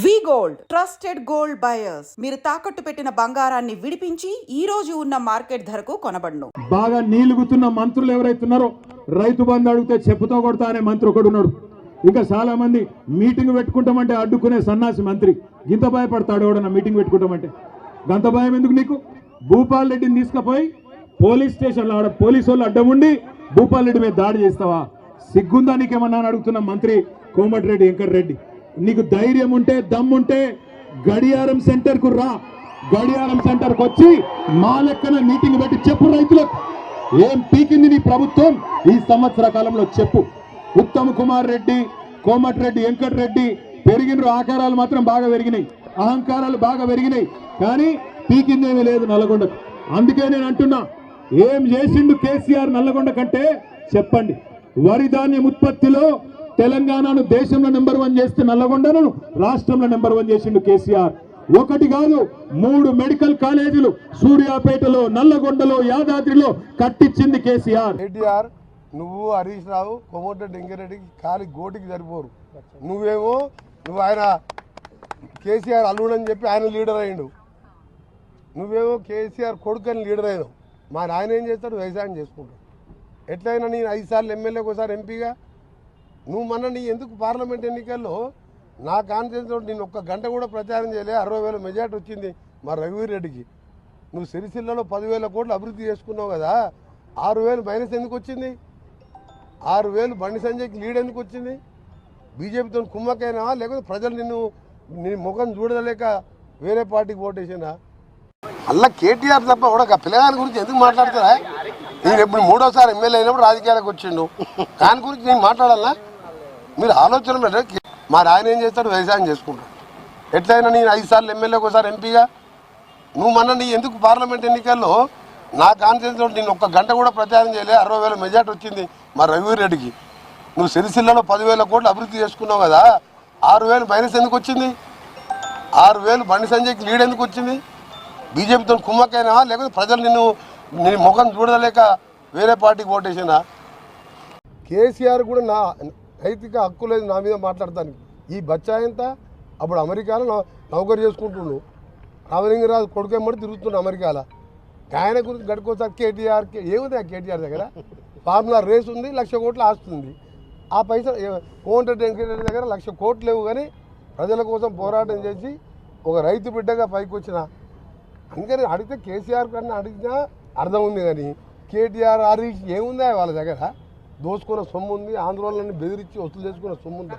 వి gold trusted gold buyers మీరు తాకట్టు పెట్టిన బంగారాన్ని విడిపించి ఈ రోజు ఉన్న మార్కెట్ ధరకు కొనబడును. బాగా నీలుగుతున్న మంత్రులు ఎవరైతున్నారో రైతు బంధు అడిగితే చెప్పుతో కొడతా అనే మంత్రి ఒకడున్నాడు. ఇంకా చాలా మంది మీటింగ్ పెట్టుకుంటామంటే అడ్డుకునే సన్నాసి మంత్రి. గింత భయపడతాడు ఎవడన్నా మీటింగ్ పెట్టుకుంటామంటే. గంత భయం ఎందుకు నీకు? భూపాల్ రెడ్డిని తీసుకుపోయి పోలీస్ స్టేషన్లో ఆడ పోలీసు వాళ్ళు అడ్డం ఉండి భూపాల్ రెడ్డి మీద దాడి చేస్తావా? సిగ్గుందా నీకేమన్నా అడుగుతున్న మంత్రి కోమటిరెడ్డి వెంకటరెడ్డి. నీకు ధైర్యం ఉంటే దమ్ముంటే గడియారం సెంటర్ కు రా. గడియారం సెంటర్ కు వచ్చి మా లెక్కన మీటింగ్ పెట్టి చెప్పు రైతులకు ఏం పీకింది నీ ప్రభుత్వం ఈ సంవత్సర కాలంలో చెప్పు. ఉత్తమ్ కుమార్ రెడ్డి, కోమటిరెడ్డి వెంకటరెడ్డి పెరిగిన ఆకారాలు మాత్రం బాగా పెరిగినాయి, అహంకారాలు బాగా పెరిగినాయి, కానీ పీకిందేమీ లేదు నల్లగొండకు. అందుకే నేను అంటున్నా, ఏం చేసిండు కేసీఆర్ నల్లగొండ కంటే చెప్పండి. వరి ధాన్యం ఉత్పత్తిలో తెలంగాణను దేశంలో నెంబర్ 1 చేస్తే నల్లగొండను రాష్ట్రంలో నెంబర్ 1 చేసిండు కేసీఆర్. ఒకటి కాదు 3 మెడికల్ కాలేజీలు సూర్యాపేటలో, నల్లగొండలో, యాదాద్రిలో కట్టించింది కేసీఆర్. కేటీఆర్ నువ్వు హరీష్ రావు కోమటిరెడ్డి వెంకటరెడ్డికి కాలి గోటికి సరిపోరు. నువ్వు ఆయన కేసీఆర్ అల్లుడని చెప్పి ఆయన లీడర్ అయ్యిండు. నువ్వేమో కేసీఆర్ కొడుకని లీడర్ అయినావు. మా ఆయన ఏం చేస్తాడు? వ్యవసాయం చేసుకుంటాడు. ఎట్లయినా నేను 5 సార్లు ఎమ్మెల్యేకి ఒకసారి ఎంపీగా. నువ్వు నీ ఎందుకు పార్లమెంట్ ఎన్నికల్లో నా కాన్ఫిడెన్స్ నేను ఒక్క గంట కూడా ప్రచారం చేయలే. 60,000 మెజార్టీ వచ్చింది మా రఘువీర్ రెడ్డికి. నువ్వు సిరిసిల్లలో 10,000 కోట్లు అభివృద్ధి చేసుకున్నావు కదా, 6,000 మైనస్ ఎందుకు వచ్చింది? 6,000 బండి సంజయ్కి లీడ్ ఎందుకు వచ్చింది? బీజేపీతో కుమ్మకైనావా, లేకపోతే ప్రజలు నీ ముఖం చూడలేక వేరే పార్టీకి ఓటేసినా? అలా కేటీఆర్ తప్ప కూడా పిల్లగాని గురించి ఎందుకు మాట్లాడతారా? నేను ఎప్పుడు 3వసారి ఎమ్మెల్యే అయినప్పుడు రాజకీయాలకు వచ్చిండు. దాని గురించి నేను మాట్లాడాలా? మీరు ఆలోచన పెట్ట. మా ఆయన ఏం చేస్తాడు? వ్యవసాయం చేసుకుంటాడు. ఎట్లయినా నేను 5 సార్లు ఎమ్మెల్యేకి ఒకసారి ఎంపీగా. నువ్వు నీ ఎందుకు పార్లమెంట్ ఎన్నికల్లో నా కాన్ఫిడెన్స్ నేను ఒక్క గంట కూడా ప్రచారం చేయలే. 60,000 మెజార్టీ వచ్చింది మా రఘువీర్ రెడ్డికి. నువ్వు సిరిసిల్లలో 10,000 కోట్లు అభివృద్ధి చేసుకున్నావు కదా, 6,000 మైనస్ ఎందుకు వచ్చింది? 6,000 బండి సంజయ్కి లీడ్ ఎందుకు వచ్చింది? బీజేపీతో కుమ్మకైనావా, లేకపోతే ప్రజలు నీ ముఖం చూడలేక వేరే పార్టీకి ఓటేసినా? కేసీఆర్ కూడా నా నైతిక హక్కు లేదు నా మీద మాట్లాడతాను. ఈ బచ్చాయంతా అప్పుడు అమెరికాలో నౌకరు చేసుకుంటుండు. రామలింగరాజు కొడుకేమడి తిరుగుతుండు అమెరికాలో. ఆయన గురించి గడుకోసారి కేటీఆర్ ఏముంది ఆ కేటీఆర్ దగ్గర? ఫార్ములా రేస్ ఉంది, 1,00,000 కోట్లు ఆస్తుంది. ఆ పైసలు కోమటిరెడ్డి వెంకటరెడ్డి దగ్గర 1,00,000 కోట్లు లేవు, కానీ ప్రజల కోసం పోరాటం చేసి ఒక రైతు బిడ్డగా పైకి వచ్చిన. అందుకని అడిగితే కేసీఆర్ కన్నా అడిగినా అర్థం ఉంది, కానీ కేటీఆర్ హరీష్ ఏముందా వాళ్ళ దగ్గర? దోచుకున్న సొమ్ము ఉంది, ఆందోళనని బెదిరించి వసూలు చేసుకున్న సొమ్ము ఉంది.